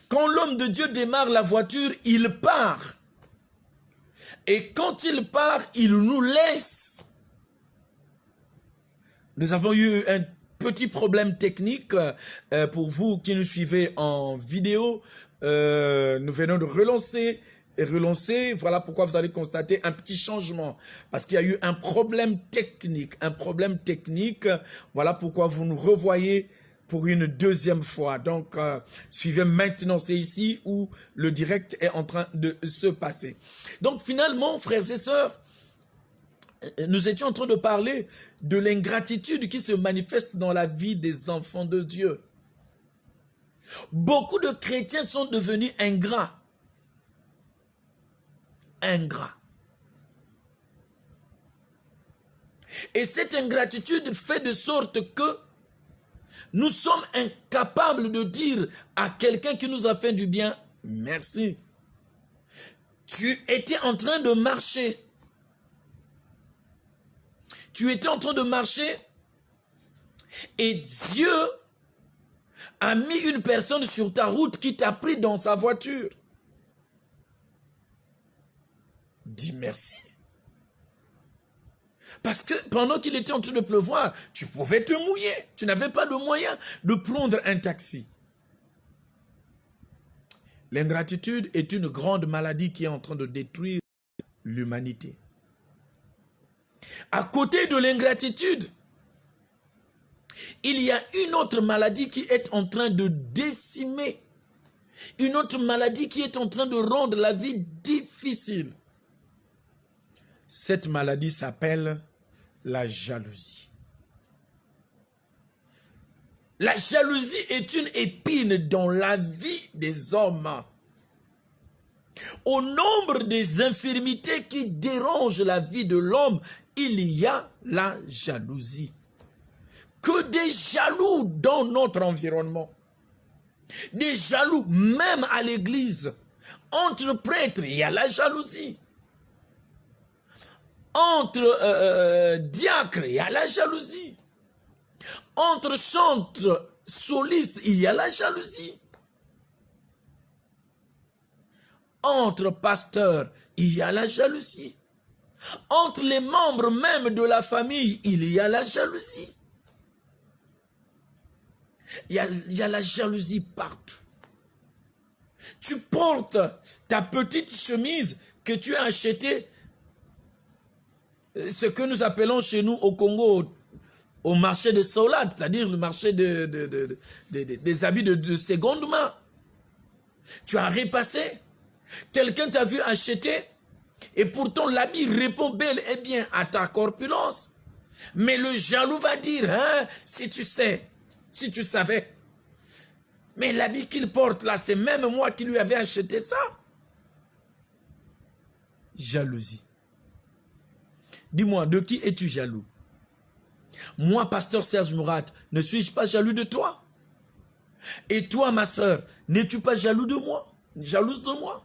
Quand l'homme de Dieu démarre la voiture, il part. Et quand il part, il nous laisse. Nous avons eu un petit problème technique pour vous qui nous suivez en vidéo. Nous venons de relancer et relancer. Voilà pourquoi vous allez constater un petit changement. Parce qu'il y a eu un problème technique. Voilà pourquoi vous nous revoyez pour une deuxième fois. Donc, suivez maintenant. C'est ici où le direct est en train de se passer. Donc, finalement, frères et sœurs, nous étions en train de parler de l'ingratitude qui se manifeste dans la vie des enfants de Dieu. Beaucoup de chrétiens sont devenus ingrats. Et cette ingratitude fait de sorte que nous sommes incapables de dire à quelqu'un qui nous a fait du bien, merci. Tu étais en train de marcher. Tu étais en train de marcher et Dieu a mis une personne sur ta route qui t'a pris dans sa voiture. Dis merci. Parce que pendant qu'il était en train de pleuvoir, tu pouvais te mouiller. Tu n'avais pas de moyen de prendre un taxi. L'ingratitude est une grande maladie qui est en train de détruire l'humanité. À côté de l'ingratitude, il y a une autre maladie qui est en train de décimer. Une autre maladie qui est en train de rendre la vie difficile. Cette maladie s'appelle la jalousie. La jalousie est une épine dans la vie des hommes. Au nombre des infirmités qui dérangent la vie de l'homme, il y a la jalousie. Que des jaloux dans notre environnement. Des jaloux même à l'église. Entre prêtres, il y a la jalousie. Entre diacres, il y a la jalousie. Entre chantres, solistes, il y a la jalousie. Entre pasteurs, il y a la jalousie. Entre les membres même de la famille, il y a la jalousie. Il y a la jalousie partout. Tu portes ta petite chemise que tu as achetée, ce que nous appelons chez nous au Congo, au marché de Solade, c'est-à-dire le marché des habits de seconde main. Tu as repassé, quelqu'un t'a vu acheter, et pourtant l'habit répond bel et bien à ta corpulence. Mais le jaloux va dire, hein, si tu sais, si tu savais. Mais l'habit qu'il porte là, c'est même moi qui lui avais acheté ça. Jalousie. Dis-moi, de qui es-tu jaloux? Moi, pasteur Serge Mourad, ne suis-je pas jaloux de toi? Et toi, ma soeur, n'es-tu pas jaloux de moi? Jalouse de moi?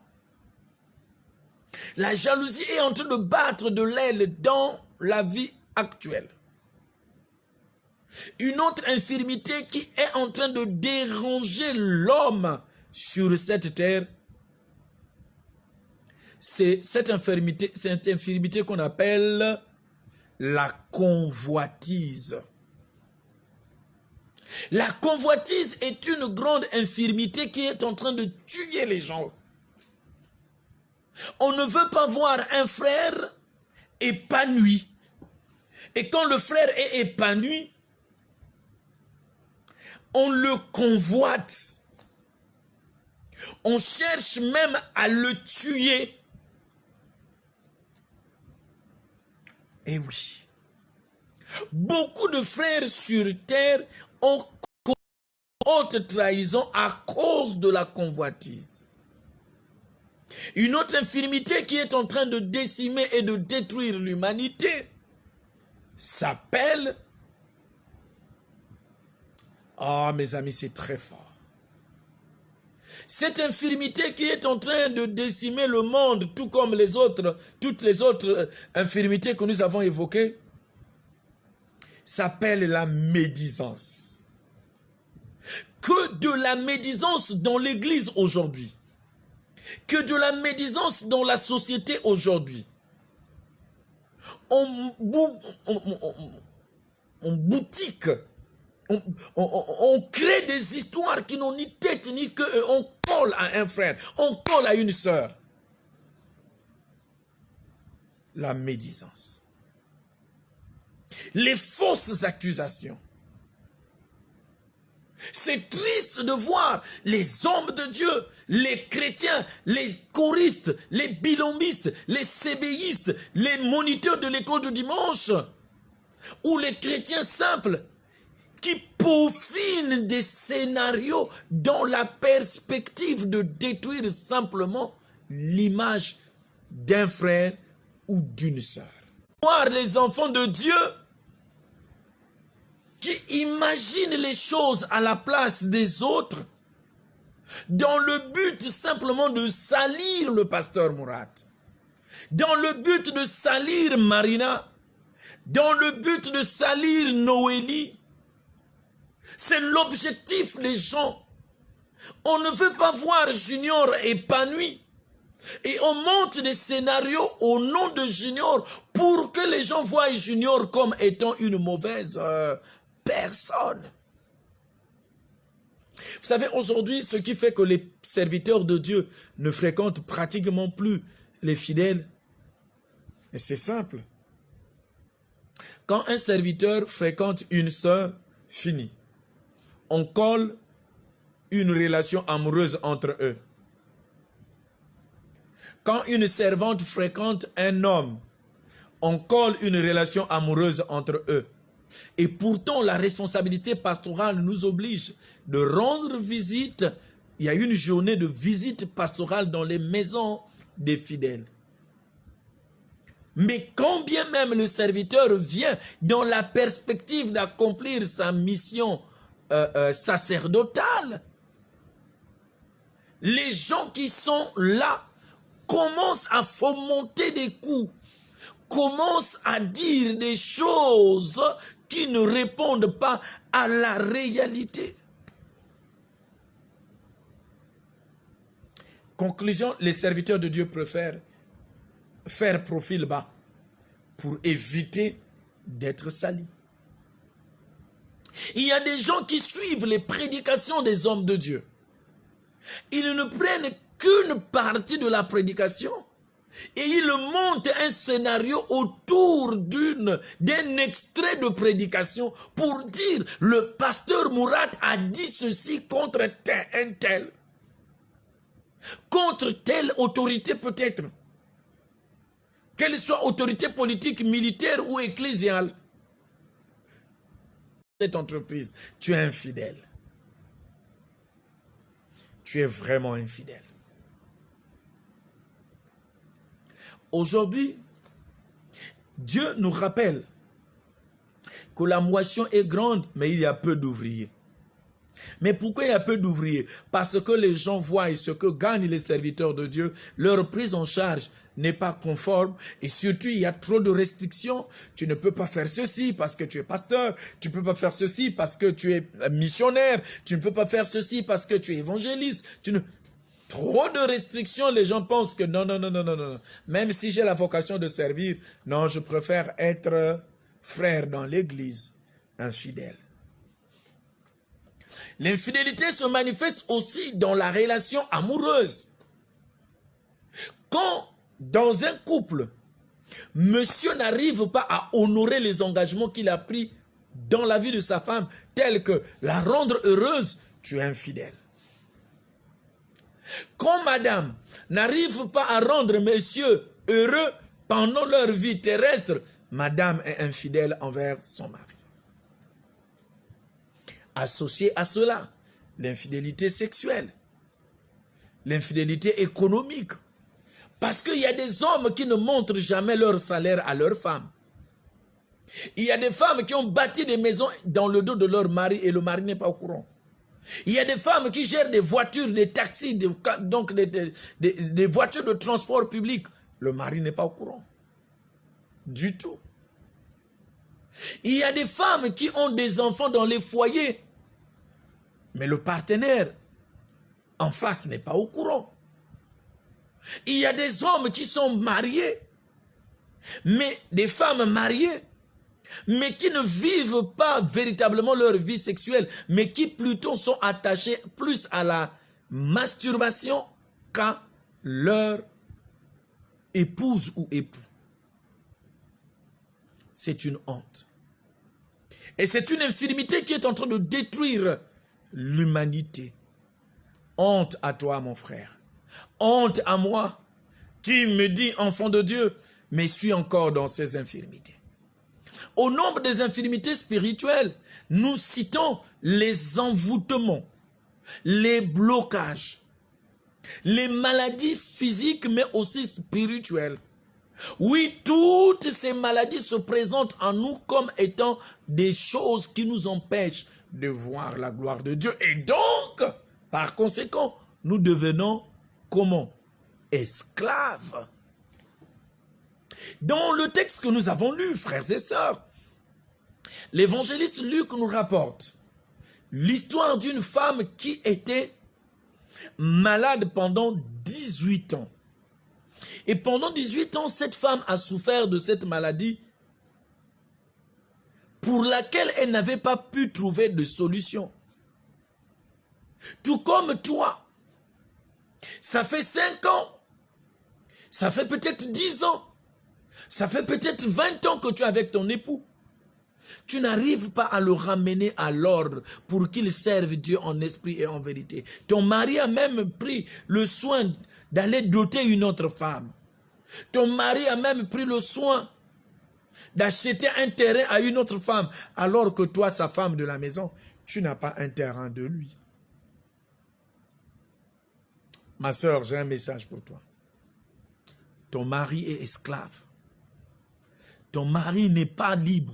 La jalousie est en train de battre de l'aile dans la vie actuelle. Une autre infirmité qui est en train de déranger l'homme sur cette terre, c'est cette infirmité qu'on appelle la convoitise. La convoitise est une grande infirmité qui est en train de tuer les gens. On ne veut pas voir un frère épanoui. Et quand le frère est épanoui, on le convoite. On cherche même à le tuer. Et oui. Beaucoup de frères sur terre ont commis haute trahison à cause de la convoitise. Une autre infirmité qui est en train de décimer et de détruire l'humanité s'appelle... Ah, mes amis, c'est très fort. Cette infirmité qui est en train de décimer le monde, tout comme les autres, toutes les autres infirmités que nous avons évoquées, s'appelle la médisance. que de la médisance dans l'église aujourd'hui, que de la médisance dans la société aujourd'hui. On boutique, on crée des histoires qui n'ont ni tête ni queue, on colle à un frère, on colle à une sœur. La médisance. Les fausses accusations. C'est triste de voir les hommes de Dieu, les chrétiens, les choristes, les bilombistes, les sébéistes, les moniteurs de l'école de dimanche, ou les chrétiens simples qui peaufinent des scénarios dans la perspective de détruire simplement l'image d'un frère ou d'une sœur. Voir les enfants de Dieu qui imaginent les choses à la place des autres dans le but simplement de salir le pasteur Mourad, dans le but de salir Marina, dans le but de salir Noélie. C'est l'objectif, les gens. On ne veut pas voir Junior épanoui. Et on monte des scénarios au nom de Junior pour que les gens voient Junior comme étant une mauvaise personne. Vous savez, aujourd'hui, ce qui fait que les serviteurs de Dieu ne fréquentent pratiquement plus les fidèles, et c'est simple. Quand un serviteur fréquente une sœur, fini. On colle une relation amoureuse entre eux. Quand une servante fréquente un homme, on colle une relation amoureuse entre eux. Et pourtant, la responsabilité pastorale nous oblige de rendre visite. Il y a une journée de visite pastorale dans les maisons des fidèles. Mais quand bien même le serviteur vient dans la perspective d'accomplir sa mission sacerdotale, les gens qui sont là commencent à fomenter des coups, commencent à dire des choses qui ne répondent pas à la réalité. Conclusion, les serviteurs de Dieu préfèrent faire profil bas pour éviter d'être salis. Il y a des gens qui suivent les prédications des hommes de Dieu. Ils ne prennent qu'une partie de la prédication et ils montent un scénario autour d'un extrait de prédication pour dire le pasteur Mourad a dit ceci contre un tel, contre telle autorité peut-être, qu'elle soit autorité politique, militaire ou ecclésiale. Cette entreprise, tu es infidèle. Tu es vraiment infidèle. Aujourd'hui, Dieu nous rappelle que la moisson est grande, mais il y a peu d'ouvriers. Mais pourquoi il y a peu d'ouvriers? Parce que les gens voient ce que gagnent les serviteurs de Dieu, leur prise en charge n'est pas conforme et surtout il y a trop de restrictions. Tu ne peux pas faire ceci parce que tu es pasteur, tu ne peux pas faire ceci parce que tu es missionnaire, tu ne peux pas faire ceci parce que tu es évangéliste. Trop de restrictions, les gens pensent que non. Même si j'ai la vocation de servir, non, je préfère être frère dans l'église, infidèle. L'infidélité se manifeste aussi dans la relation amoureuse. Quand, dans un couple, monsieur n'arrive pas à honorer les engagements qu'il a pris dans la vie de sa femme, tels que la rendre heureuse, tu es infidèle. Quand madame n'arrive pas à rendre monsieur heureux pendant leur vie terrestre, madame est infidèle envers son mari. Associé à cela, l'infidélité sexuelle, l'infidélité économique. Parce qu'il y a des hommes qui ne montrent jamais leur salaire à leurs femmes. Il y a des femmes qui ont bâti des maisons dans le dos de leur mari et le mari n'est pas au courant. Il y a des femmes qui gèrent des voitures, des taxis, donc des voitures de transport public. Le mari n'est pas au courant. Du tout. Il y a des femmes qui ont des enfants dans les foyers. Mais le partenaire en face n'est pas au courant. Il y a des hommes qui sont mariés, mais des femmes mariées, mais qui ne vivent pas véritablement leur vie sexuelle, mais qui plutôt sont attachés plus à la masturbation qu'à leur épouse ou époux. C'est une honte. Et c'est une infirmité qui est en train de détruire l'humanité. Honte à toi, mon frère. Honte à moi. Tu me dis, enfant de Dieu, mais suis encore dans ces infirmités. Au nombre des infirmités spirituelles, nous citons les envoûtements, les blocages, les maladies physiques, mais aussi spirituelles. Oui, toutes ces maladies se présentent en nous comme étant des choses qui nous empêchent de voir la gloire de Dieu. Et donc, par conséquent, nous devenons comment? Esclaves. Dans le texte que nous avons lu, frères et sœurs, l'évangéliste Luc nous rapporte l'histoire d'une femme qui était malade pendant 18 ans. Et pendant 18 ans, cette femme a souffert de cette maladie pour laquelle elle n'avait pas pu trouver de solution. Tout comme toi, ça fait 5 ans, ça fait peut-être 10 ans, ça fait peut-être 20 ans que tu es avec ton époux. Tu n'arrives pas à le ramener à l'ordre pour qu'il serve Dieu en esprit et en vérité. Ton mari a même pris le soin d'aller doter une autre femme. Ton mari a même pris le soin d'acheter un terrain à une autre femme, alors que toi, sa femme de la maison, tu n'as pas un terrain de lui. Ma soeur, j'ai un message pour toi. Ton mari est esclave. Ton mari n'est pas libre.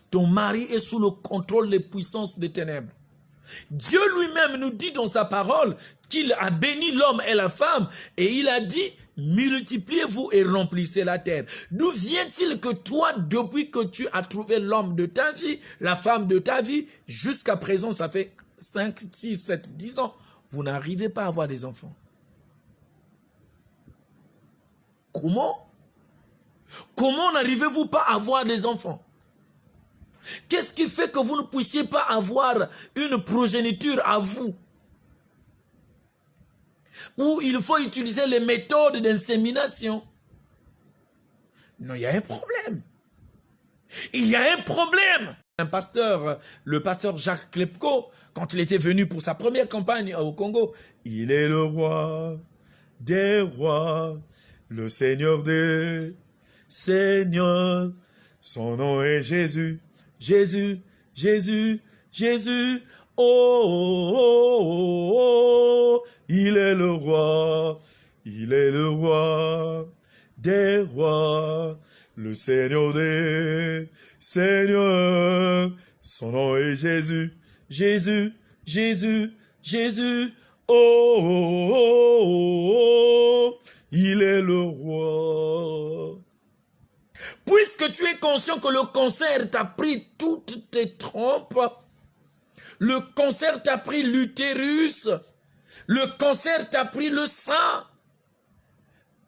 Ton mari est sous le contrôle des puissances des ténèbres. Dieu lui-même nous dit dans sa parole qu'il a béni l'homme et la femme et il a dit « Multipliez-vous et remplissez la terre ». D'où vient-il que toi, depuis que tu as trouvé l'homme de ta vie, la femme de ta vie, jusqu'à présent, ça fait 5, 6, 7, 10 ans, vous n'arrivez pas à avoir des enfants? Comment? Comment n'arrivez-vous pas à avoir des enfants? Qu'est-ce qui fait que vous ne puissiez pas avoir une progéniture à vous? Ou il faut utiliser les méthodes d'insémination? Non, il y a un problème. Il y a un problème. Un pasteur, le pasteur Jacques Klepko, quand il était venu pour sa première campagne au Congo, il est le roi des rois, le Seigneur des seigneurs, son nom est Jésus. Jésus, Jésus, Jésus, oh, oh, oh, oh, il est le roi des rois, le Seigneur des seigneurs, son nom est Jésus, Jésus, Jésus, Jésus, oh, oh, oh, oh, oh, il est le roi. Puisque tu es conscient que le cancer t'a pris toutes tes trompes, le cancer t'a pris l'utérus, le cancer t'a pris le sang,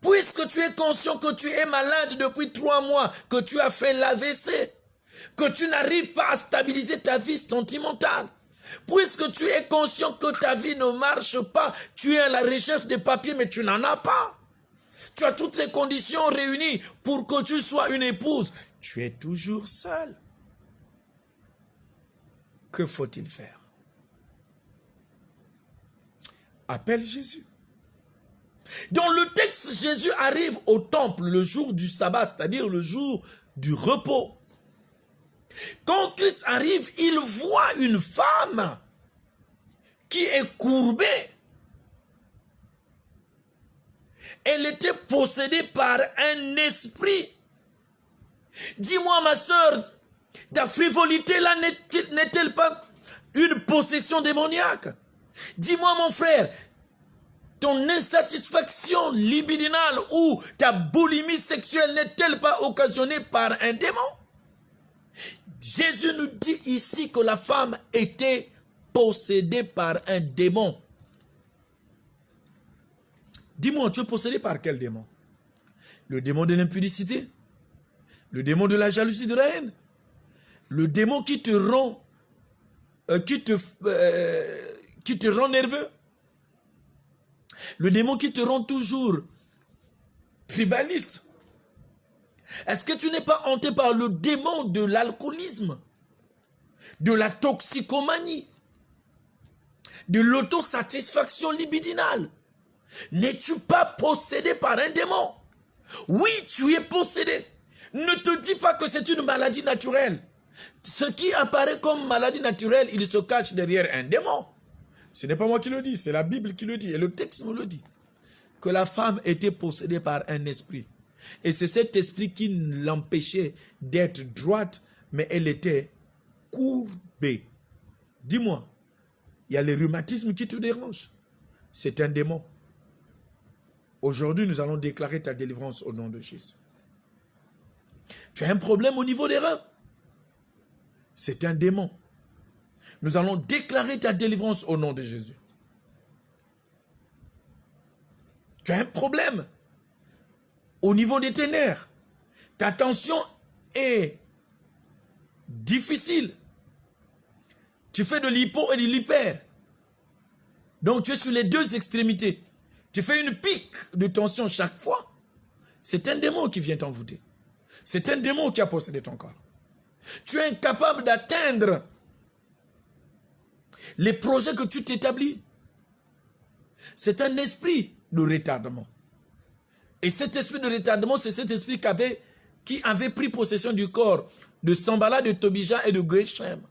puisque tu es conscient que tu es malade depuis 3 mois, que tu as fait l'AVC, que tu n'arrives pas à stabiliser ta vie sentimentale, puisque tu es conscient que ta vie ne marche pas, tu es à la recherche de papiers mais tu n'en as pas. Tu as toutes les conditions réunies pour que tu sois une épouse. Tu es toujours seul. Que faut-il faire? Appelle Jésus. Dans le texte, Jésus arrive au temple le jour du sabbat, c'est-à-dire le jour du repos. Quand Christ arrive, il voit une femme qui est courbée. Elle était possédée par un esprit. Dis-moi, ma soeur, ta frivolité là n'est-elle pas une possession démoniaque? Dis-moi, mon frère, ton insatisfaction libidinale ou ta boulimie sexuelle n'est-elle pas occasionnée par un démon? Jésus nous dit ici que la femme était possédé par un démon. Dis-moi, tu es possédé par quel démon? Le démon de l'impudicité? Le démon de la jalousie, de la haine? Le démon qui te rend nerveux? Le démon qui te rend toujours tribaliste? Est-ce que tu n'es pas hanté par le démon de l'alcoolisme, de la toxicomanie, de l'autosatisfaction libidinale? N'es-tu pas possédé par un démon? Oui, tu es possédé. Ne te dis pas que c'est une maladie naturelle. Ce qui apparaît comme maladie naturelle, il se cache derrière un démon. Ce n'est pas moi qui le dis, c'est la Bible qui le dit, et le texte nous le dit. Que la femme était possédée par un esprit. Et c'est cet esprit qui l'empêchait d'être droite, mais elle était courbée. Dis-moi, il y a les rhumatismes qui te dérangent. C'est un démon. Aujourd'hui, nous allons déclarer ta délivrance au nom de Jésus. Tu as un problème au niveau des reins. C'est un démon. Nous allons déclarer ta délivrance au nom de Jésus. Tu as un problème au niveau des tes nerfs. Ta tension est difficile. Tu fais de l'hypo et de l'hyper. Donc tu es sur les deux extrémités. Tu fais une pique de tension chaque fois. C'est un démon qui vient t'envoûter. C'est un démon qui a possédé ton corps. Tu es incapable d'atteindre les projets que tu t'établis. C'est un esprit de retardement. Et cet esprit de retardement, c'est cet esprit qui avait pris possession du corps de Sambala, de Tobija et de Greshem.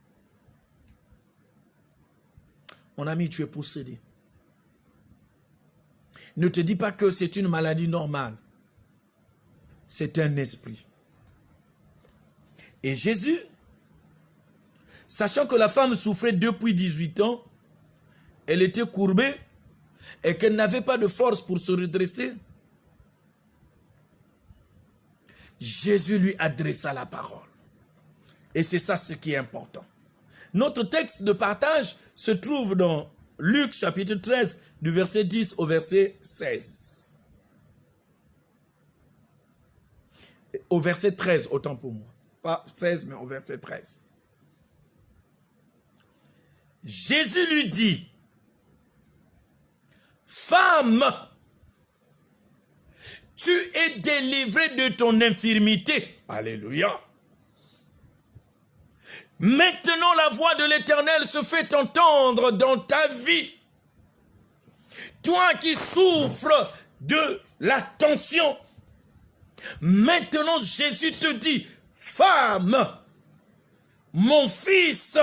Mon ami, tu es possédé. Ne te dis pas que c'est une maladie normale. C'est un esprit. Et Jésus, sachant que la femme souffrait depuis 18 ans, elle était courbée et qu'elle n'avait pas de force pour se redresser, Jésus lui adressa la parole. Et c'est ça ce qui est important. Notre texte de partage se trouve dans Luc chapitre 13, du verset 10 au verset 16. Au verset 13, autant pour moi. Pas 16, mais au verset 13. Jésus lui dit, « Femme, tu es délivrée de ton infirmité. » Alléluia. Maintenant, la voix de l'Éternel se fait entendre dans ta vie. Toi qui souffres de la tension, maintenant Jésus te dit, femme, mon fils,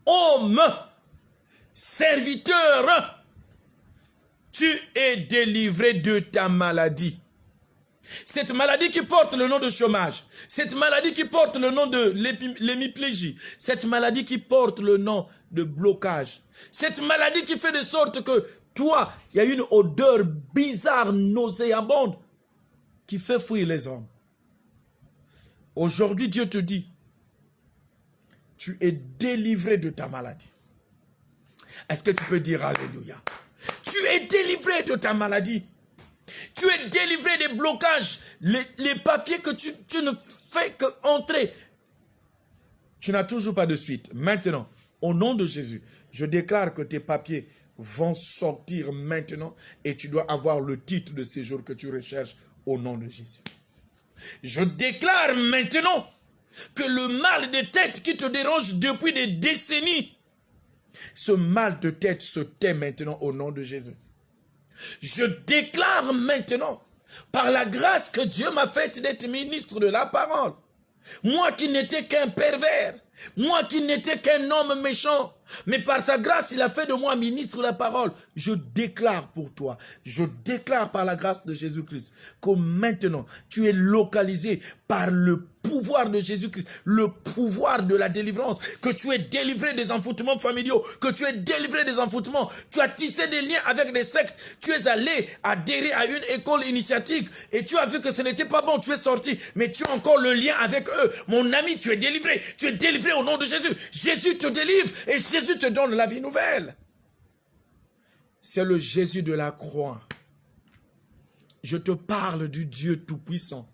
homme, serviteur, tu es délivré de ta maladie. Cette maladie qui porte le nom de chômage, cette maladie qui porte le nom de l'hémiplégie, cette maladie qui porte le nom de blocage, cette maladie qui fait de sorte que toi, il y a une odeur bizarre, nauséabonde, qui fait fuir les hommes. Aujourd'hui, Dieu te dit, tu es délivré de ta maladie. Est-ce que tu peux dire Alléluia? Tu es délivré de ta maladie. Tu es délivré des blocages, les papiers que tu ne fais qu'entrer. Tu n'as toujours pas de suite. Maintenant, au nom de Jésus, je déclare que tes papiers vont sortir maintenant et tu dois avoir le titre de séjour que tu recherches au nom de Jésus. Je déclare maintenant que le mal de tête qui te dérange depuis des décennies, ce mal de tête se tait maintenant au nom de Jésus. Je déclare maintenant, par la grâce que Dieu m'a faite d'être ministre de la parole, moi qui n'étais qu'un pervers, moi qui n'étais qu'un homme méchant, mais par sa grâce, il a fait de moi ministre de la parole. Je déclare pour toi, je déclare par la grâce de Jésus-Christ que maintenant, tu es localisé par le pouvoir de Jésus-Christ, le pouvoir de la délivrance, que tu es délivré des envoûtements familiaux, que tu es délivré des envoûtements, tu as tissé des liens avec des sectes, tu es allé adhérer à une école initiatique et tu as vu que ce n'était pas bon, tu es sorti, mais tu as encore le lien avec eux. Mon ami, tu es délivré au nom de Jésus. Jésus te délivre et Jésus te donne la vie nouvelle. C'est le Jésus de la croix. Je te parle du Dieu Tout-Puissant.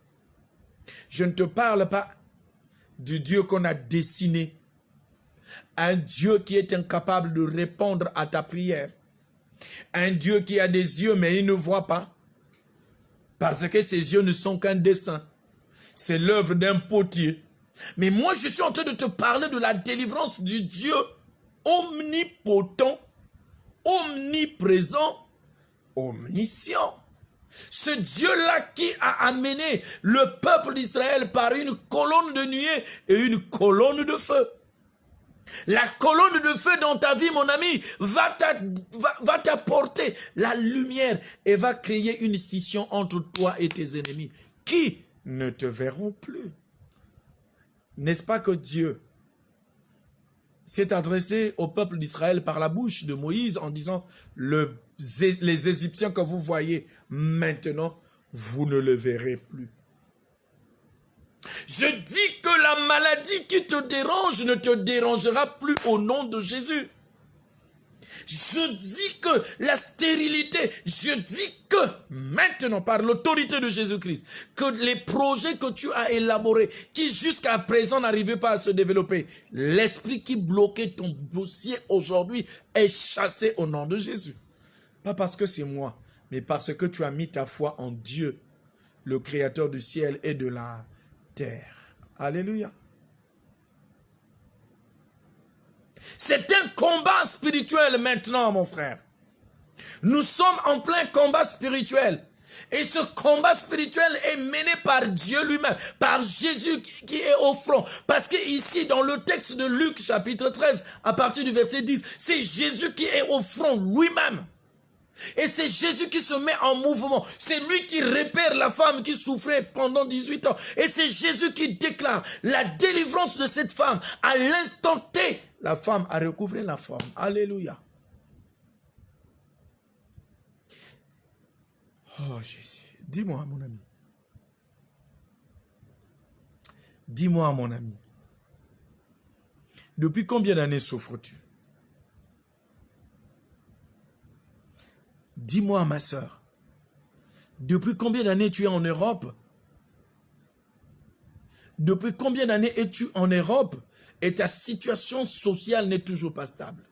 Je ne te parle pas du Dieu qu'on a dessiné. Un Dieu qui est incapable de répondre à ta prière. Un Dieu qui a des yeux mais il ne voit pas. Parce que ses yeux ne sont qu'un dessin. C'est l'œuvre d'un potier. Mais moi je suis en train de te parler de la délivrance du Dieu omnipotent, omniprésent, omniscient. Ce Dieu-là qui a amené le peuple d'Israël par une colonne de nuée et une colonne de feu. La colonne de feu dans ta vie, mon ami, va t'apporter la lumière et va créer une scission entre toi et tes ennemis qui ne te verront plus. N'est-ce pas que Dieu s'est adressé au peuple d'Israël par la bouche de Moïse en disant les Égyptiens que vous voyez maintenant, vous ne le verrez plus. Je dis que la maladie qui te dérange ne te dérangera plus au nom de Jésus. Je dis que la stérilité, je dis que maintenant, par l'autorité de Jésus-Christ, que les projets que tu as élaborés, qui jusqu'à présent n'arrivaient pas à se développer, l'esprit qui bloquait ton dossier aujourd'hui est chassé au nom de Jésus. Pas parce que c'est moi, mais parce que tu as mis ta foi en Dieu, le Créateur du ciel et de la terre. Alléluia. C'est un combat spirituel maintenant, mon frère. Nous sommes en plein combat spirituel. Et ce combat spirituel est mené par Dieu lui-même, par Jésus qui est au front. Parce que ici, dans le texte de Luc, chapitre 13, à partir du verset 10, c'est Jésus qui est au front lui-même. Et c'est Jésus qui se met en mouvement. C'est lui qui repère la femme qui souffrait pendant 18 ans. Et c'est Jésus qui déclare la délivrance de cette femme. À l'instant T, la femme a recouvré la forme. Alléluia. Oh Jésus, dis-moi mon ami. Dis-moi mon ami. Depuis combien d'années souffres-tu? Dis-moi, ma soeur, depuis combien d'années tu es en Europe? Depuis combien d'années es-tu en Europe et ta situation sociale n'est toujours pas stable?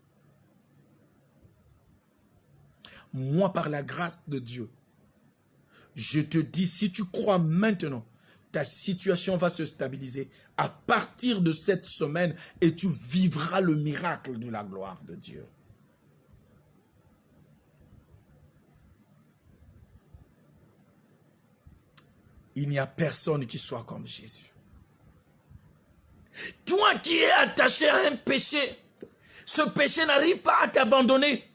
Moi, par la grâce de Dieu, je te dis, si tu crois maintenant, ta situation va se stabiliser à partir de cette semaine et tu vivras le miracle de la gloire de Dieu. Il n'y a personne qui soit comme Jésus. Toi qui es attaché à un péché, ce péché n'arrive pas à t'abandonner.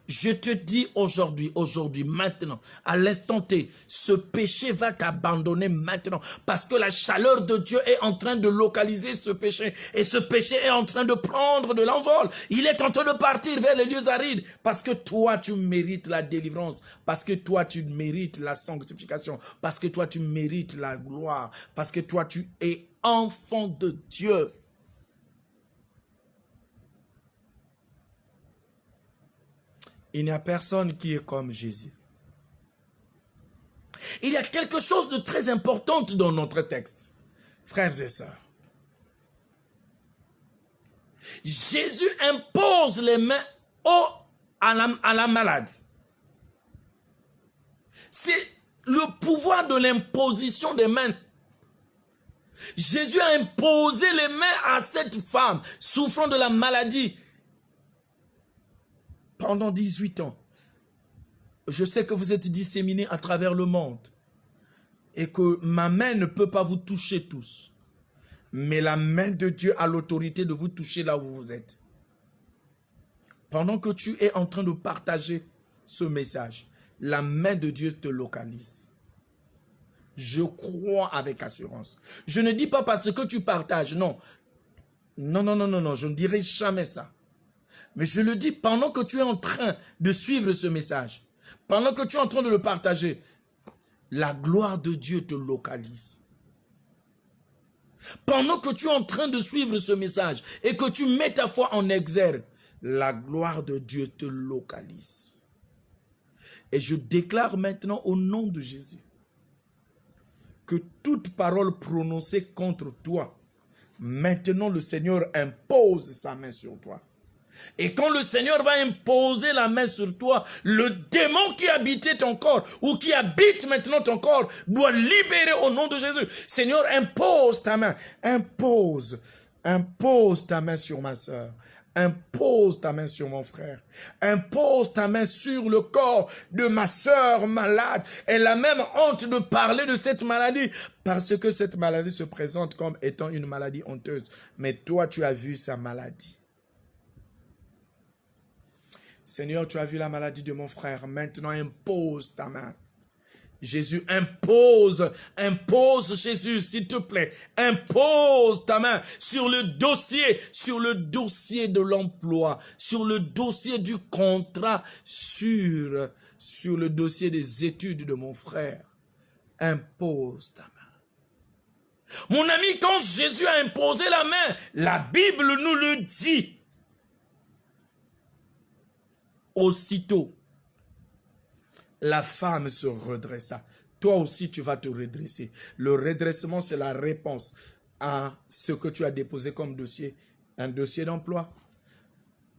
Je te dis aujourd'hui, maintenant, à l'instant T, ce péché va t'abandonner maintenant. Parce que la chaleur de Dieu est en train de localiser ce péché. Et ce péché est en train de prendre de l'envol. Il est en train de partir vers les lieux arides. Parce que toi, tu mérites la délivrance. Parce que toi, tu mérites la sanctification. Parce que toi, tu mérites la gloire. Parce que toi, tu es enfant de Dieu. Il n'y a personne qui est comme Jésus. Il y a quelque chose de très important dans notre texte, frères et sœurs. Jésus impose les mains à la malade. C'est le pouvoir de l'imposition des mains. Jésus a imposé les mains à cette femme souffrant de la maladie. Pendant 18 ans, je sais que vous êtes disséminés à travers le monde et que ma main ne peut pas vous toucher tous. Mais la main de Dieu a l'autorité de vous toucher là où vous êtes. Pendant que tu es en train de partager ce message, la main de Dieu te localise. Je crois avec assurance. Je ne dis pas parce que tu partages, non. Non, non, non, non, non, je ne dirai jamais ça. Mais je le dis pendant que tu es en train de suivre ce message, pendant que tu es en train de le partager, la gloire de Dieu te localise. Pendant que tu es en train de suivre ce message et que tu mets ta foi en exergue, la gloire de Dieu te localise. Et je déclare maintenant au nom de Jésus que toute parole prononcée contre toi, maintenant le Seigneur impose sa main sur toi. Et quand le Seigneur va imposer la main sur toi, le démon qui habitait ton corps ou qui habite maintenant ton corps doit libérer au nom de Jésus. Seigneur, impose ta main, impose ta main sur ma soeur. Impose ta main sur mon frère. Impose ta main sur le corps de ma soeur malade. Elle a même honte de parler de cette maladie parce que cette maladie se présente comme étant une maladie honteuse. Mais toi, tu as vu sa maladie. Seigneur, tu as vu la maladie de mon frère. Maintenant, impose ta main. Jésus, impose Jésus, s'il te plaît. Impose ta main sur le dossier de l'emploi, sur le dossier du contrat, sur le dossier des études de mon frère. Impose ta main. Mon ami, quand Jésus a imposé la main, la Bible nous le dit. Aussitôt, la femme se redressa. Toi aussi, tu vas te redresser. Le redressement, c'est la réponse à ce que tu as déposé comme dossier, un dossier d'emploi.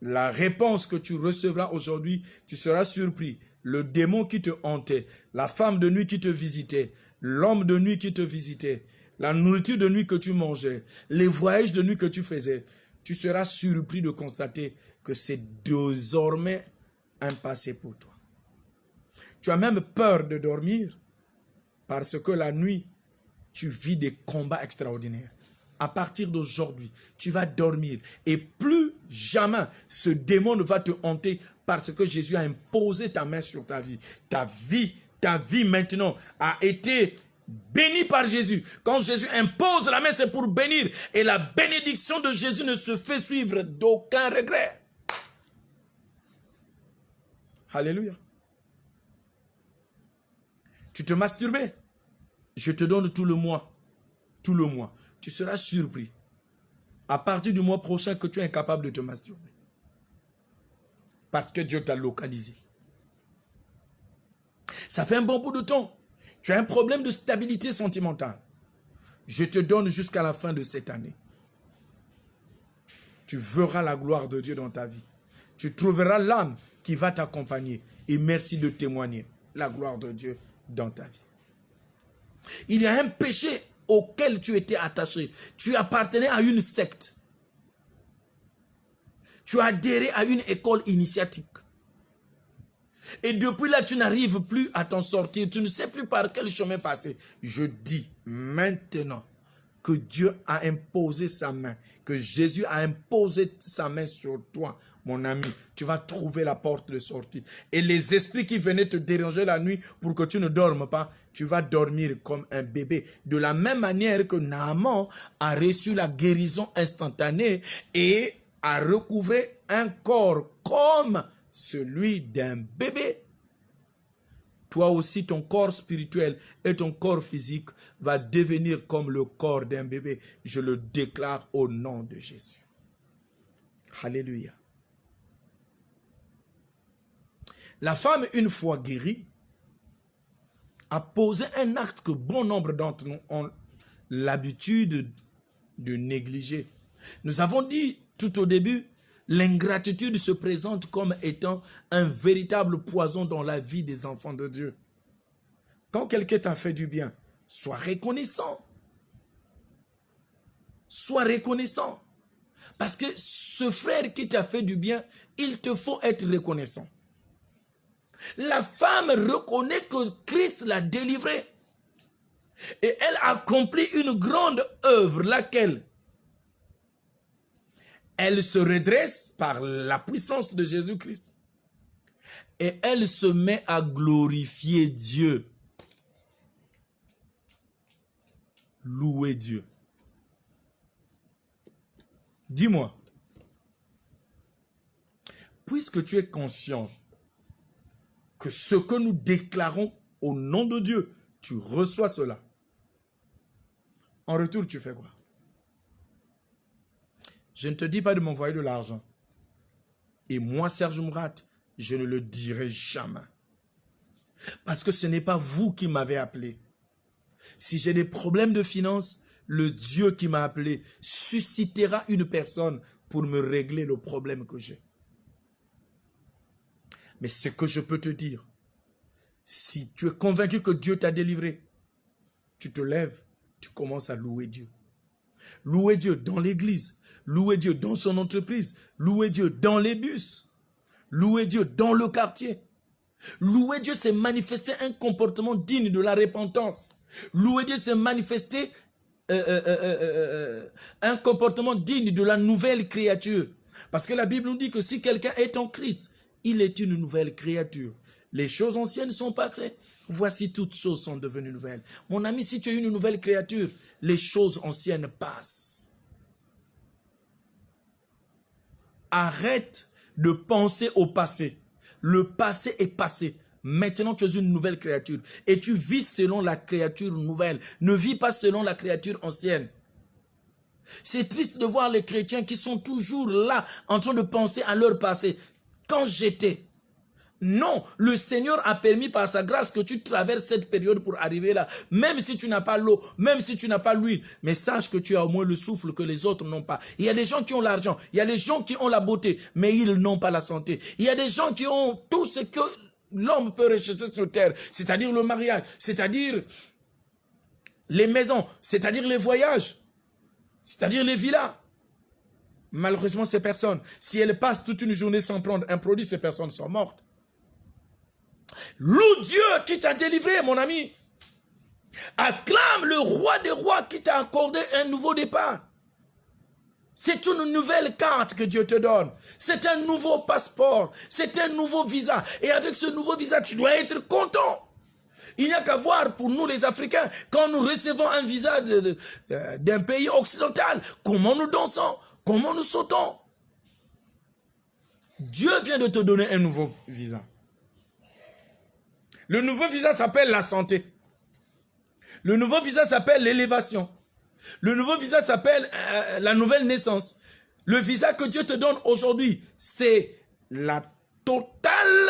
La réponse que tu recevras aujourd'hui, tu seras surpris. Le démon qui te hantait, la femme de nuit qui te visitait, l'homme de nuit qui te visitait, la nourriture de nuit que tu mangeais, les voyages de nuit que tu faisais, tu seras surpris de constater que c'est désormais un passé pour toi. Tu as même peur de dormir parce que la nuit, tu vis des combats extraordinaires. À partir d'aujourd'hui, tu vas dormir et plus jamais ce démon ne va te hanter parce que Jésus a imposé ta main sur ta vie. Ta vie maintenant a été bénie par Jésus. Quand Jésus impose la main, c'est pour bénir. Et la bénédiction de Jésus ne se fait suivre d'aucun regret. Alléluia. Tu te masturbais. Je te donne tout le mois. Tout le mois. Tu seras surpris. À partir du mois prochain que tu es incapable de te masturber. Parce que Dieu t'a localisé. Ça fait un bon bout de temps. Tu as un problème de stabilité sentimentale. Je te donne jusqu'à la fin de cette année. Tu verras la gloire de Dieu dans ta vie. Tu trouveras l'âme qui va t'accompagner. Et merci de témoigner la gloire de Dieu dans ta vie. Il y a un péché auquel tu étais attaché. Tu appartenais à une secte. Tu as adhéré à une école initiatique. Et depuis là, tu n'arrives plus à t'en sortir. Tu ne sais plus par quel chemin passer. Je dis maintenant que Dieu a imposé sa main, que Jésus a imposé sa main sur toi, mon ami. Tu vas trouver la porte de sortie. Et les esprits qui venaient te déranger la nuit pour que tu ne dormes pas, tu vas dormir comme un bébé. De la même manière que Naaman a reçu la guérison instantanée et a recouvré un corps comme celui d'un bébé. Toi aussi, ton corps spirituel et ton corps physique va devenir comme le corps d'un bébé. Je le déclare au nom de Jésus. Alléluia. La femme, une fois guérie, a posé un acte que bon nombre d'entre nous ont l'habitude de négliger. Nous avons dit tout au début, l'ingratitude se présente comme étant un véritable poison dans la vie des enfants de Dieu. Quand quelqu'un t'a fait du bien, sois reconnaissant. Sois reconnaissant. Parce que ce frère qui t'a fait du bien, il te faut être reconnaissant. La femme reconnaît que Christ l'a délivrée. Et elle accomplit une grande œuvre, laquelle elle se redresse par la puissance de Jésus-Christ. Et elle se met à glorifier Dieu. louer Dieu. Dis-moi, puisque tu es conscient que ce que nous déclarons au nom de Dieu, tu reçois cela. En retour, tu fais quoi? Je ne te dis pas de m'envoyer de l'argent. Et moi, Serge Mourad, je ne le dirai jamais. Parce que ce n'est pas vous qui m'avez appelé. Si j'ai des problèmes de finances, le Dieu qui m'a appelé suscitera une personne pour me régler le problème que j'ai. Mais ce que je peux te dire, si tu es convaincu que Dieu t'a délivré, tu te lèves, tu commences à louer Dieu. Louer Dieu dans l'église, louer Dieu dans son entreprise, louer Dieu dans les bus, louer Dieu dans le quartier. Louer Dieu, c'est manifester un comportement digne de la repentance. Louer Dieu, c'est manifester un comportement digne de la nouvelle créature. Parce que la Bible nous dit que si quelqu'un est en Christ, il est une nouvelle créature. Les choses anciennes sont passées. Voici, toutes choses sont devenues nouvelles. Mon ami, si tu es une nouvelle créature, les choses anciennes passent. Arrête de penser au passé. Le passé est passé. Maintenant, tu es une nouvelle créature. Et tu vis selon la créature nouvelle. Ne vis pas selon la créature ancienne. C'est triste de voir les chrétiens qui sont toujours là, en train de penser à leur passé. Quand j'étais... Non, le Seigneur a permis par sa grâce que tu traverses cette période pour arriver là. Même si tu n'as pas l'eau, même si tu n'as pas l'huile. Mais sache que tu as au moins le souffle que les autres n'ont pas. Il y a des gens qui ont l'argent, il y a des gens qui ont la beauté, mais ils n'ont pas la santé. Il y a des gens qui ont tout ce que l'homme peut rechercher sur terre. C'est-à-dire le mariage, c'est-à-dire les maisons, c'est-à-dire les voyages, c'est-à-dire les villas. Malheureusement, ces personnes, si elles passent toute une journée sans prendre un produit, ces personnes sont mortes. Loue Dieu qui t'a délivré, mon ami. Acclame le roi des rois qui t'a accordé un nouveau départ. C'est une nouvelle carte que Dieu te donne. C'est un nouveau passeport. C'est un nouveau visa. Et avec ce nouveau visa, tu dois être content. Il n'y a qu'à voir pour nous les Africains, quand nous recevons un visa d'un pays occidental, comment nous dansons, comment nous sautons. Dieu vient de te donner un nouveau visa. Le nouveau visa s'appelle la santé. Le nouveau visa s'appelle l'élévation. Le nouveau visa s'appelle la nouvelle naissance. Le visa que Dieu te donne aujourd'hui, c'est la totale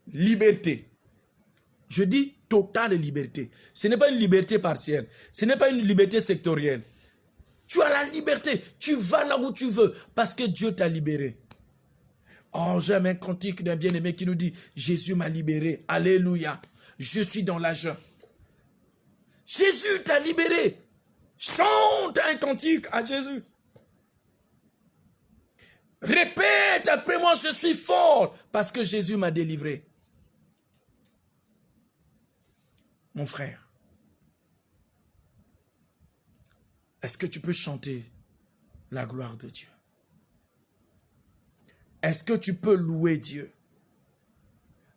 liberté. Je dis totale liberté. Ce n'est pas une liberté partielle. Ce n'est pas une liberté sectorielle. Tu as la liberté. Tu vas là où tu veux parce que Dieu t'a libéré. Oh, j'aime un cantique d'un bien-aimé qui nous dit « Jésus m'a libéré. Alléluia. Je suis dans la joie. » Jésus t'a libéré. Chante un cantique à Jésus. Répète après moi, je suis fort parce que Jésus m'a délivré. Mon frère, est-ce que tu peux chanter la gloire de Dieu? Est-ce que tu peux louer Dieu?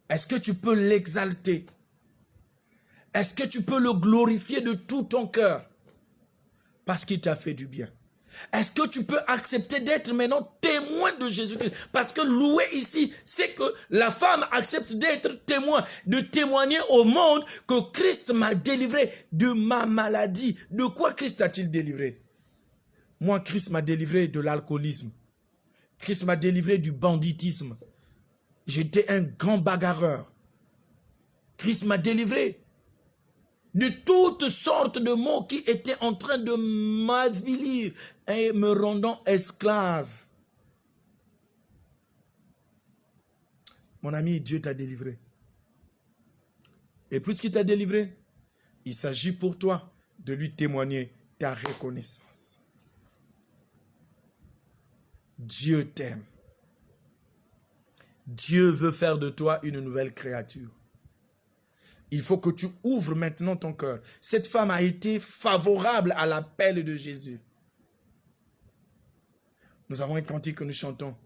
Est-ce que tu peux l'exalter? Est-ce que tu peux le glorifier de tout ton cœur? Parce qu'il t'a fait du bien. Est-ce que tu peux accepter d'être maintenant témoin de Jésus-Christ? Parce que louer ici, c'est que la femme accepte d'être témoin, de témoigner au monde que Christ m'a délivré de ma maladie. De quoi Christ a-t-il délivré? Moi, Christ m'a délivré de l'alcoolisme. Christ m'a délivré du banditisme. J'étais un grand bagarreur. Christ m'a délivré de toutes sortes de mots qui étaient en train de m'avilir et me rendant esclave. Mon ami, Dieu t'a délivré. Et puisqu'il t'a délivré, il s'agit pour toi de lui témoigner ta reconnaissance. Dieu t'aime. Dieu veut faire de toi une nouvelle créature. Il faut que tu ouvres maintenant ton cœur. Cette femme a été favorable à l'appel de Jésus. Nous avons un cantique que nous chantons.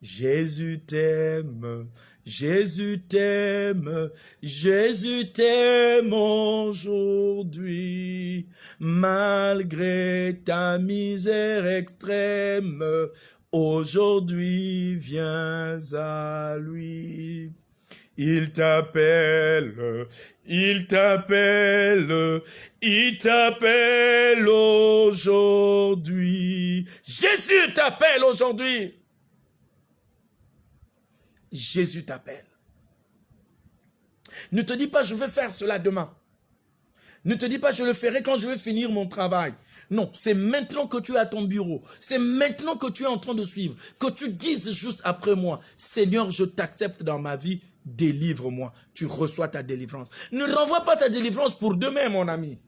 Jésus t'aime, Jésus t'aime, Jésus t'aime aujourd'hui, malgré ta misère extrême, aujourd'hui viens à lui. Il t'appelle, il t'appelle, il t'appelle aujourd'hui. Jésus t'appelle aujourd'hui. Jésus t'appelle. Ne te dis pas, je vais faire cela demain. Ne te dis pas, je le ferai quand je vais finir mon travail. Non, c'est maintenant que tu es à ton bureau. C'est maintenant que tu es en train de suivre. Que tu dises juste après moi, Seigneur, je t'accepte dans ma vie, délivre-moi. Tu reçois ta délivrance. Ne renvoie pas ta délivrance pour demain, mon ami.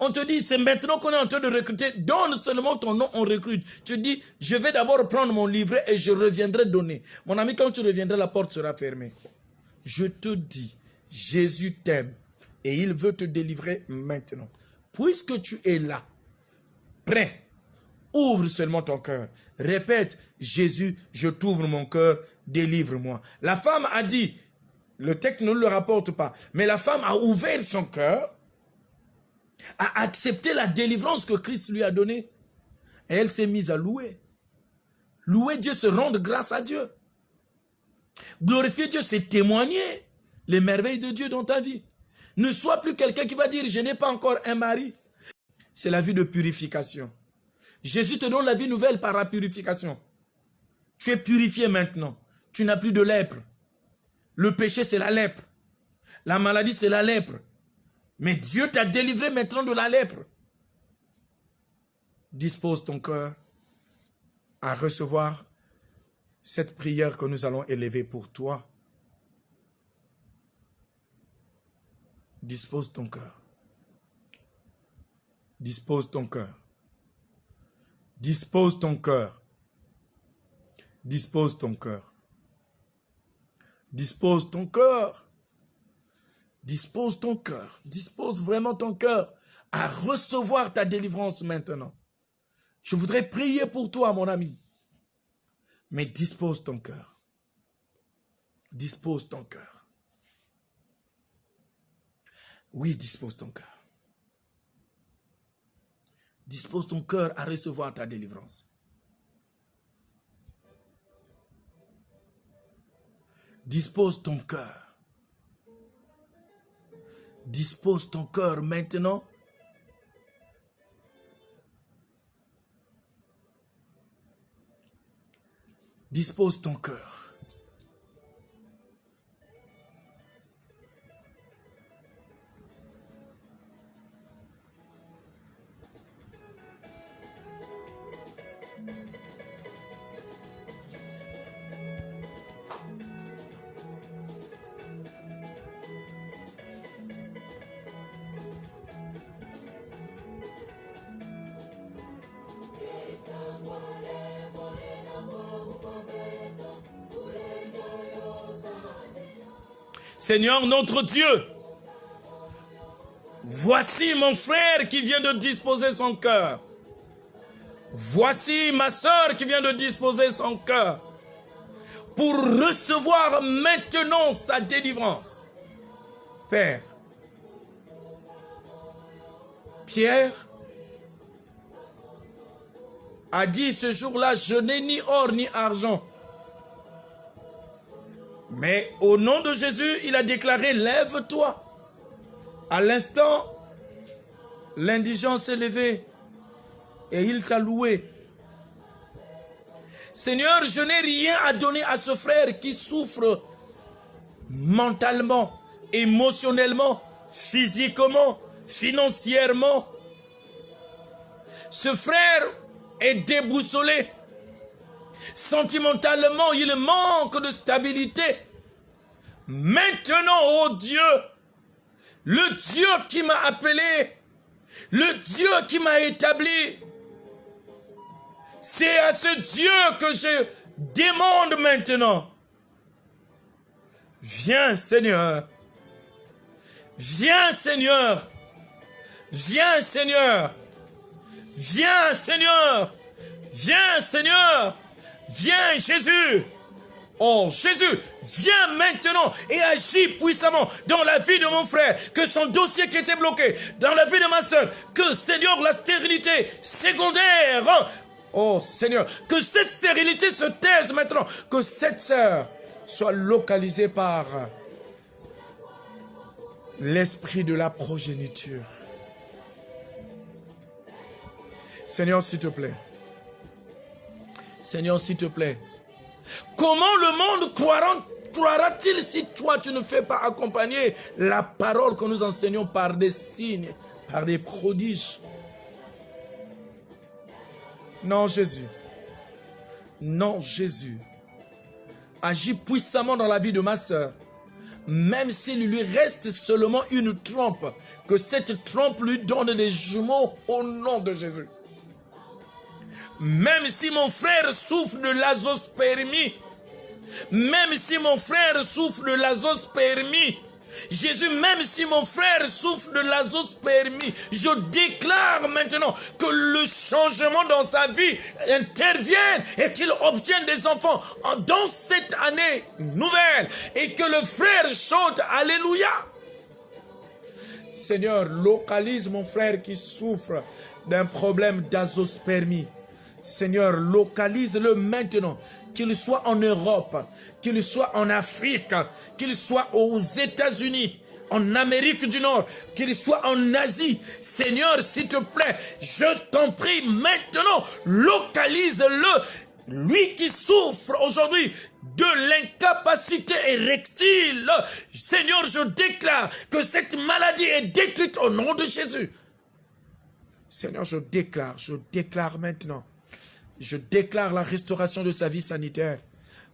On te dit, c'est maintenant qu'on est en train de recruter. Donne seulement ton nom, on recrute. Tu dis, je vais d'abord prendre mon livret et je reviendrai donner. Mon ami, quand tu reviendras, la porte sera fermée. Je te dis, Jésus t'aime et il veut te délivrer maintenant. Puisque tu es là, prêt, ouvre seulement ton cœur. Répète, Jésus, je t'ouvre mon cœur, délivre-moi. La femme a dit, le texte ne le rapporte pas, mais la femme a ouvert son cœur, a accepté la délivrance que Christ lui a donnée. Et elle s'est mise à louer. Louer Dieu, se rendre grâce à Dieu. Glorifier Dieu, c'est témoigner les merveilles de Dieu dans ta vie. Ne sois plus quelqu'un qui va dire, je n'ai pas encore un mari. C'est la vie de purification. Jésus te donne la vie nouvelle par la purification. Tu es purifié maintenant. Tu n'as plus de lèpre. Le péché, c'est la lèpre. La maladie, c'est la lèpre. Mais Dieu t'a délivré maintenant de la lèpre. Dispose ton cœur à recevoir cette prière que nous allons élever pour toi. Dispose ton cœur. Dispose ton cœur. Dispose ton cœur. Dispose ton cœur. Dispose ton cœur. Dispose ton cœur. Dispose vraiment ton cœur à recevoir ta délivrance maintenant. Je voudrais prier pour toi, mon ami. Mais dispose ton cœur. Dispose ton cœur. Oui, dispose ton cœur. Dispose ton cœur à recevoir ta délivrance. Dispose ton cœur. Dispose ton cœur maintenant. Dispose ton cœur. Seigneur notre Dieu, voici mon frère qui vient de disposer son cœur. Voici ma sœur qui vient de disposer son cœur pour recevoir maintenant sa délivrance. Père, Pierre a dit ce jour-là, je n'ai ni or ni argent. Mais au nom de Jésus, il a déclaré, lève-toi. À l'instant, l'indigent s'est levé et il t'a loué. Seigneur, je n'ai rien à donner à ce frère qui souffre mentalement, émotionnellement, physiquement, financièrement. Ce frère est déboussolé. Sentimentalement, il manque de stabilité. Maintenant, oh Dieu, le Dieu qui m'a appelé, le Dieu qui m'a établi, c'est à ce Dieu que je demande maintenant. Viens Seigneur, viens Seigneur, viens Seigneur, viens Seigneur, viens Seigneur, viens Jésus, Oh Jésus, viens maintenant et agis puissamment dans la vie de mon frère, que son dossier qui était bloqué, dans la vie de ma soeur, que Seigneur, la stérilité secondaire, oh Seigneur, que cette stérilité se taise maintenant, que cette sœur soit localisée par l'esprit de la progéniture. Seigneur, s'il te plaît. Seigneur, s'il te plaît. Comment le monde croira-t-il si toi, tu ne fais pas accompagner la parole que nous enseignons par des signes, par des prodiges? Non, Jésus. Non, Jésus. Agis puissamment dans la vie de ma sœur. Même s'il lui reste seulement une trompe, que cette trompe lui donne des jumeaux au nom de Jésus. Même si mon frère souffre de l'azospermie, même si mon frère souffre de l'azospermie, Jésus, même si mon frère souffre de l'azospermie, je déclare maintenant que le changement dans sa vie intervienne et qu'il obtienne des enfants dans cette année nouvelle et que le frère chante Alléluia. Seigneur, localise mon frère qui souffre d'un problème d'azospermie. Seigneur, localise-le maintenant, qu'il soit en Europe, qu'il soit en Afrique, qu'il soit aux États-Unis, en Amérique du Nord, qu'il soit en Asie. Seigneur, s'il te plaît, je t'en prie maintenant, localise-le, lui qui souffre aujourd'hui de l'incapacité érectile. Seigneur, je déclare que cette maladie est détruite au nom de Jésus. Seigneur, je déclare maintenant. Je déclare la restauration de sa vie sanitaire.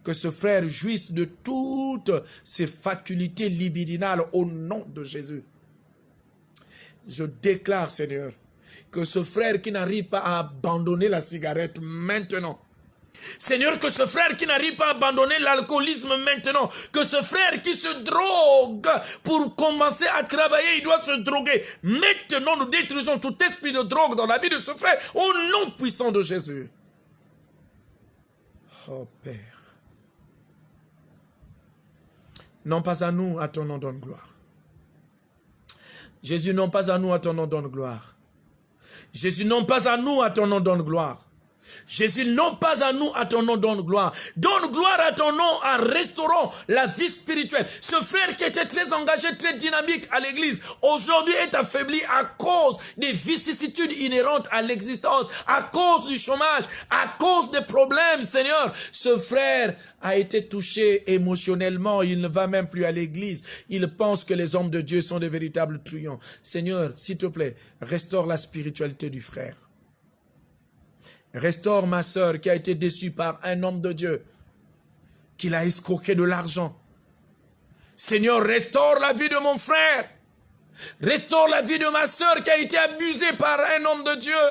Que ce frère jouisse de toutes ses facultés libidinales au nom de Jésus. Je déclare, Seigneur, que ce frère qui n'arrive pas à abandonner la cigarette maintenant. Seigneur, que ce frère qui n'arrive pas à abandonner l'alcoolisme maintenant, que ce frère qui se drogue pour commencer à travailler, il doit se droguer. Maintenant, nous détruisons tout esprit de drogue dans la vie de ce frère au nom puissant de Jésus. Oh Père, non pas à nous, à ton nom donne gloire. Jésus, non pas à nous, à ton nom donne gloire. Jésus, non pas à nous, à ton nom donne gloire. Jésus, non pas à nous, à ton nom donne gloire. Donne gloire à ton nom en restaurant la vie spirituelle. Ce frère qui était très engagé, très dynamique à l'église, aujourd'hui est affaibli à cause des vicissitudes inhérentes à l'existence, à cause du chômage, à cause des problèmes, Seigneur. Ce frère a été touché émotionnellement, il ne va même plus à l'église. Il pense que les hommes de Dieu sont des véritables truands. Seigneur, s'il te plaît, restaure la spiritualité du frère. Restaure ma sœur qui a été déçue par un homme de Dieu, qui l'a escroqué de l'argent. Seigneur, restaure la vie de mon frère. Restaure la vie de ma sœur qui a été abusée par un homme de Dieu.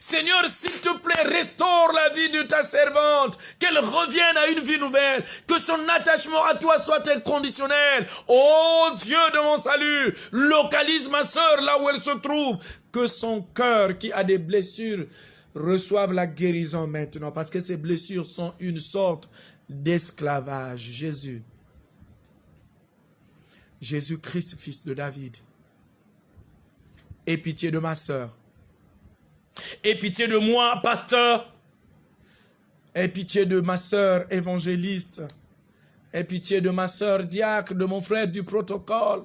Seigneur, s'il te plaît, restaure la vie de ta servante, qu'elle revienne à une vie nouvelle, que son attachement à toi soit inconditionnel. Oh Dieu de mon salut, localise ma sœur là où elle se trouve, que son cœur qui a des blessures reçoivent la guérison maintenant, parce que ces blessures sont une sorte d'esclavage. Jésus, Jésus-Christ, fils de David, aie pitié de ma sœur, aie pitié de moi, pasteur, aie pitié de ma sœur évangéliste, aie pitié de ma sœur diacre, de mon frère du protocole.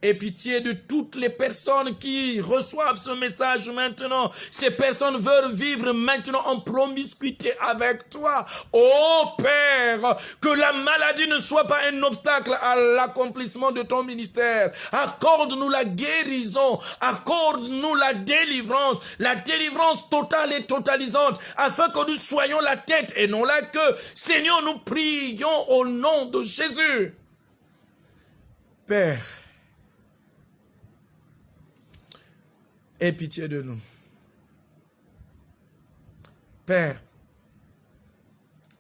Aie pitié de toutes les personnes qui reçoivent ce message maintenant. Ces personnes veulent vivre maintenant en promiscuité avec toi. Oh Père, que la maladie ne soit pas un obstacle à l'accomplissement de ton ministère. Accorde-nous la guérison, accorde-nous la délivrance totale et totalisante, afin que nous soyons la tête et non la queue. Seigneur, nous prions au nom de Jésus. Père, aie pitié de nous. Père,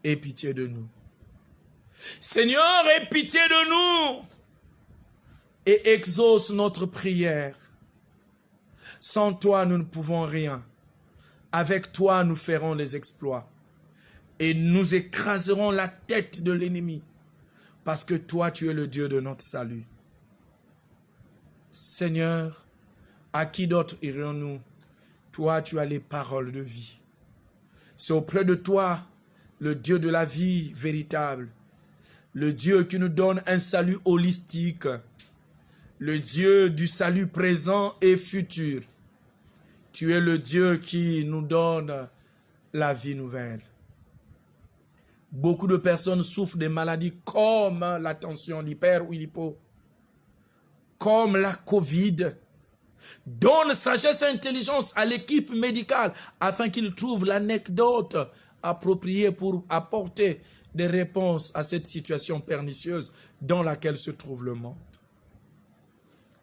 aie pitié de nous. Seigneur, aie pitié de nous et exauce notre prière. Sans toi, nous ne pouvons rien. Avec toi, nous ferons les exploits. et nous écraserons la tête de l'ennemi. Parce que toi, tu es le Dieu de notre salut. Seigneur, à qui d'autre irions-nous? Toi, tu as les paroles de vie. C'est auprès de toi, le Dieu de la vie véritable, le Dieu qui nous donne un salut holistique, le Dieu du salut présent et futur. Tu es le Dieu qui nous donne la vie nouvelle. Beaucoup de personnes souffrent des maladies comme la tension, l'hyper ou l'hypo, comme la Covid. Donne sagesse et intelligence à l'équipe médicale afin qu'ils trouvent l'anecdote appropriée pour apporter des réponses à cette situation pernicieuse dans laquelle se trouve le monde.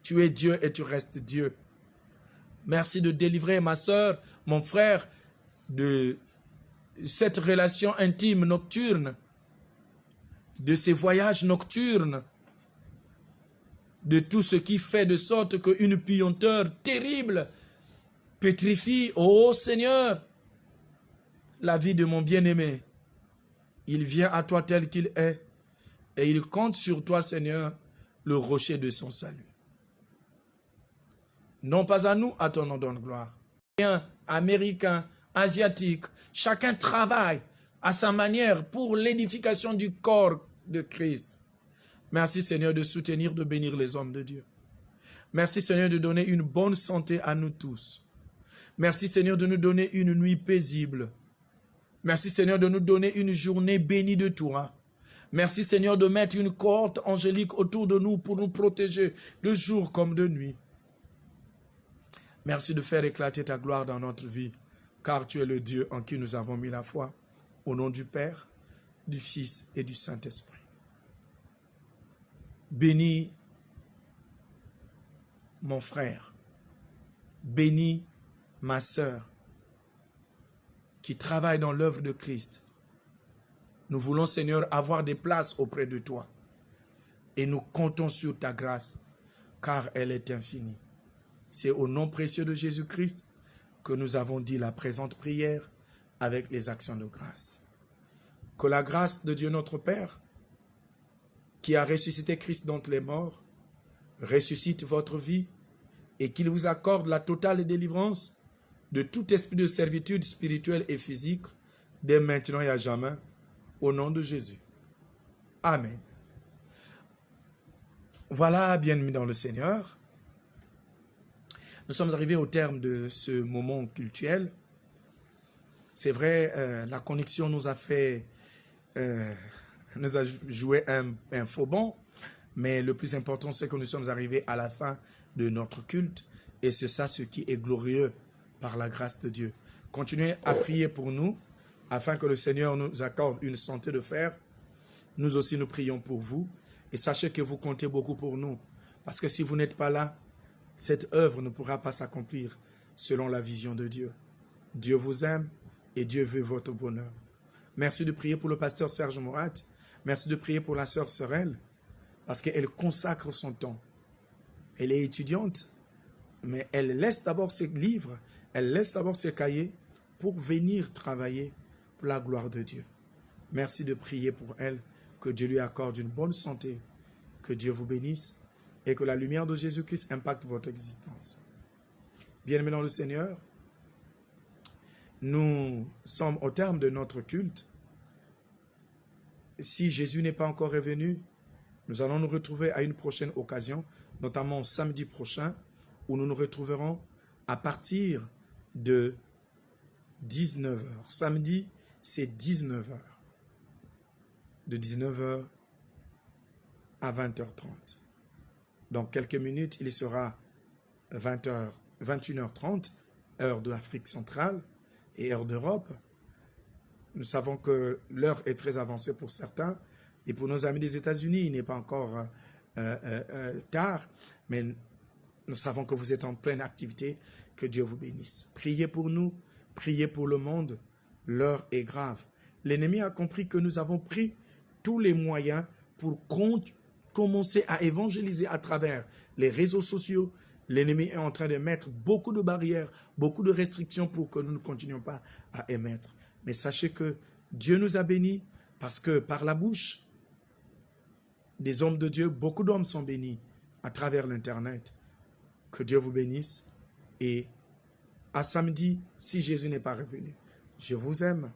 Tu es Dieu et tu restes Dieu. Merci de délivrer ma soeur, mon frère, de cette relation intime nocturne, de ces voyages nocturnes, de tout ce qui fait de sorte qu'une puanteur terrible pétrifie, ô Seigneur, la vie de mon bien-aimé. Il vient à toi tel qu'il est et il compte sur toi, Seigneur, le rocher de son salut. Non pas à nous, à ton nom de gloire. Américains, asiatiques, chacun travaille à sa manière pour l'édification du corps de Christ. Merci Seigneur de soutenir, de bénir les hommes de Dieu. Merci Seigneur de donner une bonne santé à nous tous. Merci Seigneur de nous donner une nuit paisible. Merci Seigneur de nous donner une journée bénie de toi. Merci Seigneur de mettre une cohorte angélique autour de nous pour nous protéger de jour comme de nuit. Merci de faire éclater ta gloire dans notre vie, car tu es le Dieu en qui nous avons mis la foi. Au nom du Père, du Fils et du Saint-Esprit. Bénis mon frère, bénis ma sœur qui travaille dans l'œuvre de Christ. Nous voulons, Seigneur, avoir des places auprès de toi et nous comptons sur ta grâce, car elle est infinie. C'est au nom précieux de Jésus-Christ que nous avons dit la présente prière avec les actions de grâce. Que la grâce de Dieu notre Père, qui a ressuscité Christ d'entre les morts, ressuscite votre vie et qu'il vous accorde la totale délivrance de tout esprit de servitude spirituelle et physique, dès maintenant et à jamais, au nom de Jésus. Amen. Voilà, bien-aimés dans le Seigneur, nous sommes arrivés au terme de ce moment cultuel. C'est vrai, la connexion nous a fait... nous a joué un faux bond, mais le plus important, c'est que nous sommes arrivés à la fin de notre culte, et c'est ça ce qui est glorieux par la grâce de Dieu. Continuez à prier pour nous, afin que le Seigneur nous accorde une santé de fer. Nous aussi, nous prions pour vous, et sachez que vous comptez beaucoup pour nous, parce que si vous n'êtes pas là, cette œuvre ne pourra pas s'accomplir selon la vision de Dieu. Dieu vous aime, et Dieu veut votre bonheur. Merci de prier pour le pasteur Serge Morat. Merci de prier pour la sœur Sorel, parce qu'elle consacre son temps. Elle est étudiante, mais elle laisse d'abord ses livres, elle laisse d'abord ses cahiers pour venir travailler pour la gloire de Dieu. Merci de prier pour elle, que Dieu lui accorde une bonne santé, que Dieu vous bénisse et que la lumière de Jésus-Christ impacte votre existence. Bien-aimés dans le Seigneur, nous sommes au terme de notre culte. Si Jésus n'est pas encore revenu, nous allons nous retrouver à une prochaine occasion, notamment samedi prochain, où nous nous retrouverons à partir de 19h. Samedi, c'est 19h. De 19h à 20h30. Dans quelques minutes, il sera 21h30, heure de l'Afrique centrale et heure d'Europe. Nous savons que l'heure est très avancée pour certains. Et pour nos amis des États-Unis, il n'est pas encore tard. Mais nous savons que vous êtes en pleine activité. Que Dieu vous bénisse. Priez pour nous. Priez pour le monde. L'heure est grave. L'ennemi a compris que nous avons pris tous les moyens pour commencer à évangéliser à travers les réseaux sociaux. L'ennemi est en train de mettre beaucoup de barrières, beaucoup de restrictions pour que nous ne continuions pas à émettre. Mais sachez que Dieu nous a bénis parce que par la bouche des hommes de Dieu, beaucoup d'hommes sont bénis à travers l'Internet. Que Dieu vous bénisse et à samedi si Jésus n'est pas revenu. Je vous aime.